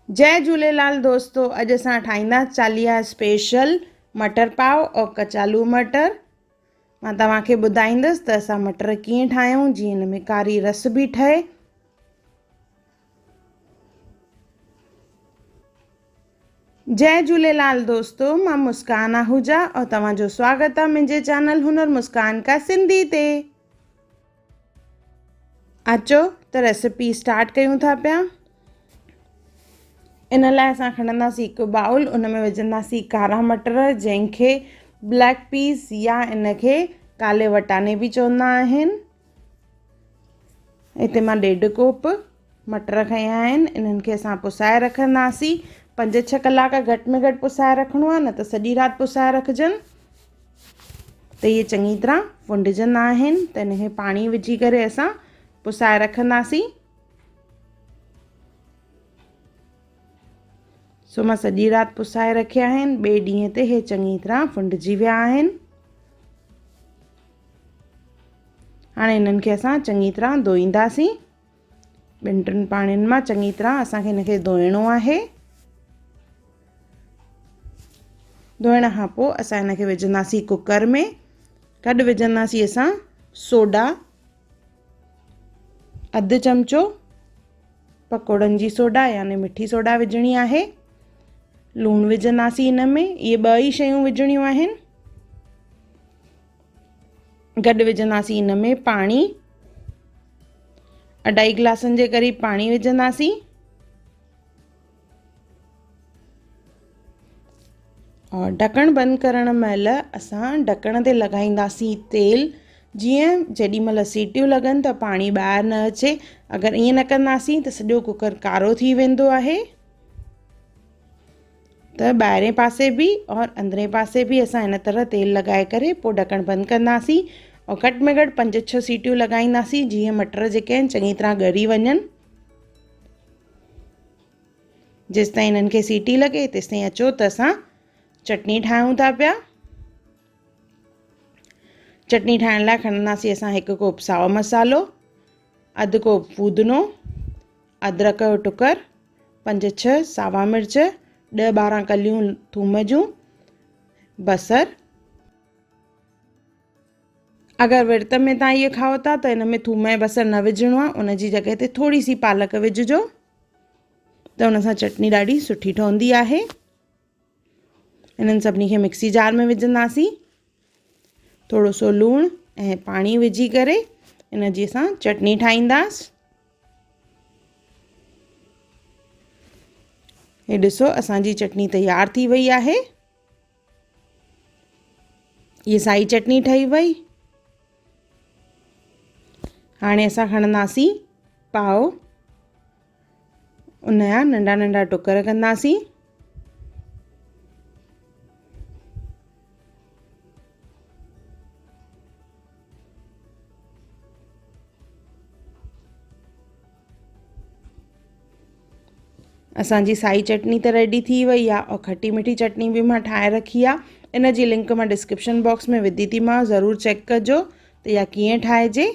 जय झूलेलाल दोस्तों। अॼु असां ठाहींदा चालीहा स्पेशल मटर पाव और कचालू मटर। मां तव्हांखे ॿुधाईंदसि त असां मटर कीअं ठाहियूं जीअं हिन में कारी रस बि ठहे। जय झूलेलाल दोस्तों, मां मुस्कान आहूजा और तव्हांजो स्वागत आहे मुंहिंजे चैनल हुनर मुस्कान का सिंधी ते। अचो त रेसिपी स्टार्ट कयूं था पिया। इन लाइ असां खणंदासीं हिकु बाउल, उन में विझंदासीं कारा मटर जंहिंखे ब्लैक पीस या इनखे काले वटाने बि चवंदा आहिनि। हिते मां 1.5 कोप मटर खयां आहिनि। इन्हनि खे असां पुसाए रखंदासीं। 5-6 कलाक घटि में घटि पुसाए रखिणो आहे, न त सॼी राति पुसाए रखिजनि त इहे चङी तरह फुंडजंदा आहिनि। त इनखे पाणी विझी करे असां पुसाए रखंदासीं। सो मां सॼी राति पुसाए रखिया आहिनि। ॿिए ॾींहं ते इहे चङी तरह फुंडजी विया आहिनि। हाणे इन्हनि खे असां चङी तरह धोईंदासीं। 2-3 पाणियुनि मां चङी तरह असांखे इनखे धोइणो आहे। धोइण खां पोइ असां इनखे विझंदासीं कुकर में। गॾु विझंदासीं असां सोडा, 1/2 चमचो पकोड़नि जी सोडा यानी मिठी सोडा विझणी आहे। लूणु विझंदासीं इन में। इहे 2 ई शयूं विझणियूं आहिनि। गॾु विझंदासीं इन में पाणी, 2.5 गिलासनि जे क़रीब पाणी विझंदासीं। और ढकणु बंदि करण महिल असां ढकण ते लॻाईंदासीं तेल, जीअं जेॾी महिल सीटियूं लॻनि त पाणी ॿाहिरि न अचे। अगरि ईअं न कंदासीं त सॼो कुकर कारो थी वेंदो आहे। त ॿाहिरें पासे बि और अंदरें पासे बि असां इन तरह तेल लॻाए करे पोइ ढकणु बंदि कंदासीं और घटि में घटि 5-6 सीटियूं लॻाईंदासीं, जीअं मटर जेके आहिनि चङी तरह ॻरी वञनि। जेसिताईं इन्हनि खे सीटी लॻे तेसिताईं अचो त असां चटनी ठाहियूं था पिया। चटनी ठाहिण लाइ खणंदासीं असां 1 कोप साओ मसालो, 1/2 कोप फूदनो, अदरक जो टुकर, 5-6 सावा मिर्च, 10-12 कलियूं थूम जूं, बसर। अगरि विर्त में तव्हां इहे खाओ था त इन में थूम ऐं बसर न विझणो आहे, उन जी जॻह ते थोरी सी पालक विझिजो त उन सां चटनी ॾाढी सुठी ठहंदी आहे। इन्हनि सभिनी खे मिक्सी जार में विझंदासीं। थोरो सो लूणु ऐं पाणी विझी करे इन जी असां चटनी ठाहींदासीं। हे ॾिसो, असांजी चटनी तयार थी वई आहे। ये साई चटनी ठही वई। हाणे असां खणंदासीं पाव, उन जा नंढा नंढा टुकर कंदासीं। असांजी साई चटनी त रेडी थी वई आहे और खटी मिठी चटनी बि मां ठाहे रखी आहे। इन जी लिंक मां डिस्क्रिप्शन बॉक्स में विधी थी मां, ज़रूरु चेक कजो त इहा कीअं ठाहिजे।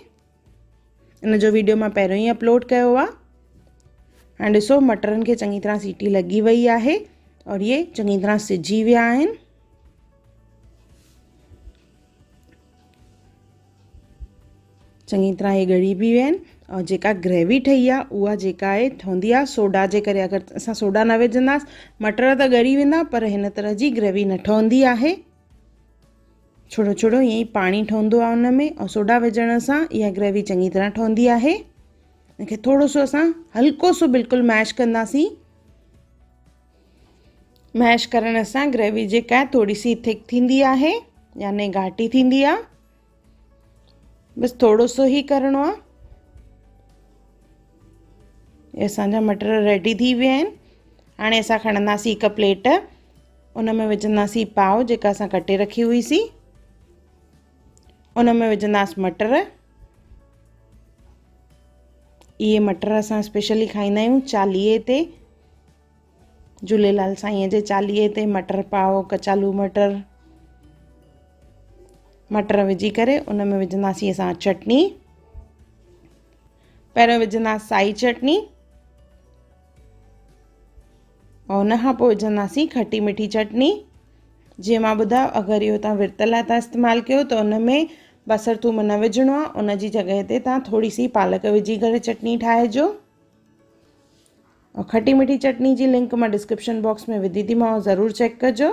इन जो वीडियो मां पहिरियों ई अपलोड कयो आहे। हाणे ॾिसो, मटरनि खे चङी तरह सीटी लॻी वई आहे और इहे चङी तरह सिझी विया आहिनि। चङी तरह इहे ॻड़ी बि विया आहिनि और जेका ग्रेवी ठही आहे उहा जेका आहे ठहंदी आहे सोडा जे करे। अगरि असां सोडा न विझंदासीं मटर त ॻरी वेंदा, पर हिन तरह जी ग्रेवी न ठहंदी आहे। छोड़ो छोड़ो ईअं ई पाणी ठहंदो आहे उन में, और सोडा विझण सां इहा ग्रेवी चङी तरह ठहंदी आहे। इनखे थोरो सो असां हल्को सो बिल्कुलु मैश कंदासीं। मैश करण सां ग्रेवी जेका आहे थोरी सी थिक थींदी आहे, यानी घाटी थींदी आहे। बसि थोरो सो ई करिणो आहे। ये असांजा मटर रेडी थी विया आहिनि। हाणे असां खणंदासीं हिकु प्लेट, उन में विझंदासीं पाव जेका असां कटे रखी हुईसीं। उन में विझंदासीं मटर। इहे मटर असां स्पेशली खाईंदा आहियूं चालीहे ते, झूलेलाल साईंअ जे चालीहे ते। मटर पाव, कचालू मटर, मटर विझी करे उन में विझंदासीं असां चटनी। पहिरियों विझंदासीं साई चटनी, और उन खां पोइ विझंदासीं खटी मिठी चटनी। जीअं मां ॿुधायो, अगरि इहो तव्हां विर्त लाइ था इस्तेमालु कयो त उन में बसर थूम न विझणो आहे, उन जी जॻह ते तव्हां थोरी सी पालक विझी करे चटनी ठाहिजो। और खटी मिठी चटनी जी लिंक मां डिस्क्रिप्शन बॉक्स में विधी थी मां, ज़रूरु चेक कजो।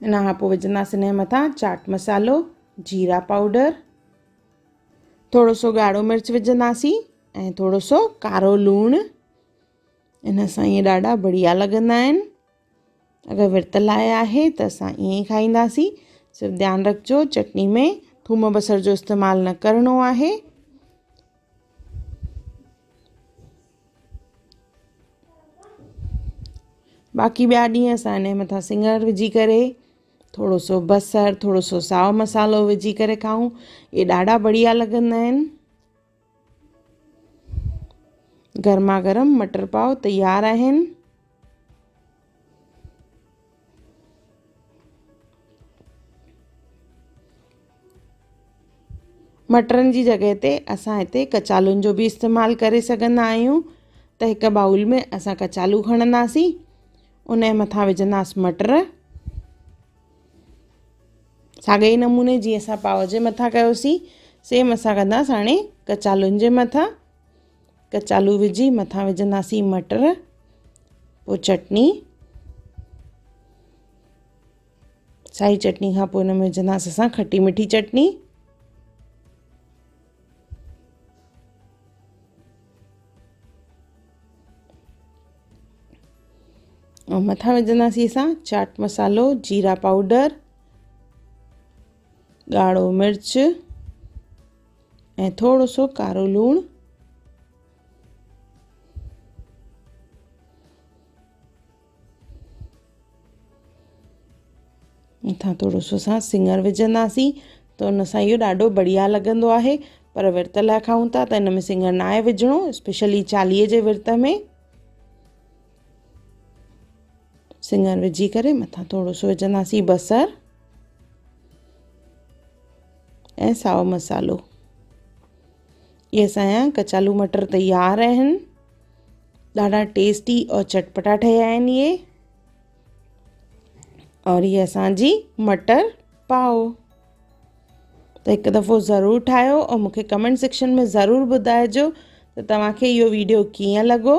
इन खां पोइ विझंदासीं इन जे मथां चाट मसालो, जीरा पाउडर, थोरो सो ॻाढ़ो मिर्च विझंदासीं ऐं थोरो सो कारो लूणु। इन सां इहे ॾाढा बढ़िया लॻंदा आहिनि। अगरि विर्त लाइ आहे त असां ईअं ई खाईंदासीं। सिर्फ़ु ध्यानु रखिजो चटनी में थूम बसर जो इस्तेमालु न करिणो आहे। बाक़ी ॿिया ॾींहं असां इन जे मथां सिङर विझी करे, थोरो सो बसर, थोरो सो साओ मसालो विझी करे खाऊं। इहे ॾाढा बढ़िया लॻंदा आहिनि। गर्मा गर्म मटर पाव तयारु आहिनि। मटरनि जी जॻह ते असां हिते कचालुनि जो बि इस्तेमालु करे सघंदा आहियूं। त हिकु बाउल में असां कचालू खणंदासीं, उन जे मथां विझंदासीं मटर। साॻे ई नमूने जीअं असां पाव जे मथां कयोसीं, सेम असां कंदासीं हाणे कचालुनि जे मथां। कचालू विझी मथां विझंदासीं मटर, पोइ चटनी। साई चटनी खां पोइ हिन में विझंदासीं असां खटी मिठी चटनी। ऐं मथां विझंदासीं असां चाट मसालो, जीरा पाउडर, ॻाढ़ो मिर्च ऐं थोरो सो कारो लूणु। मथां थोरो सो असां सिङर विझंदासीं त उन सां इहो ॾाढो बढ़िया लॻंदो आहे। पर विर्त लाइ खाऊं था त हिन में सिङर न आहे विझणो, स्पेशली चालीहे जे विर्त में। सिङर विझी करे मथां थोरो सो विझंदासीं बसर ऐं साओ मसालो। इहे असांजा कचालू मटर तयारु आहिनि। ॾाढा टेस्टी और चटपटा ठहिया आहिनि इहे। और इहे असांजी मटर पाव। त हिकु दफ़ो ज़रूरु ठाहियो और मूंखे कमेंट सेक्शन में ज़रूरु ॿुधाइजो त तव्हांखे इहो वीडियो कीअं लॻो।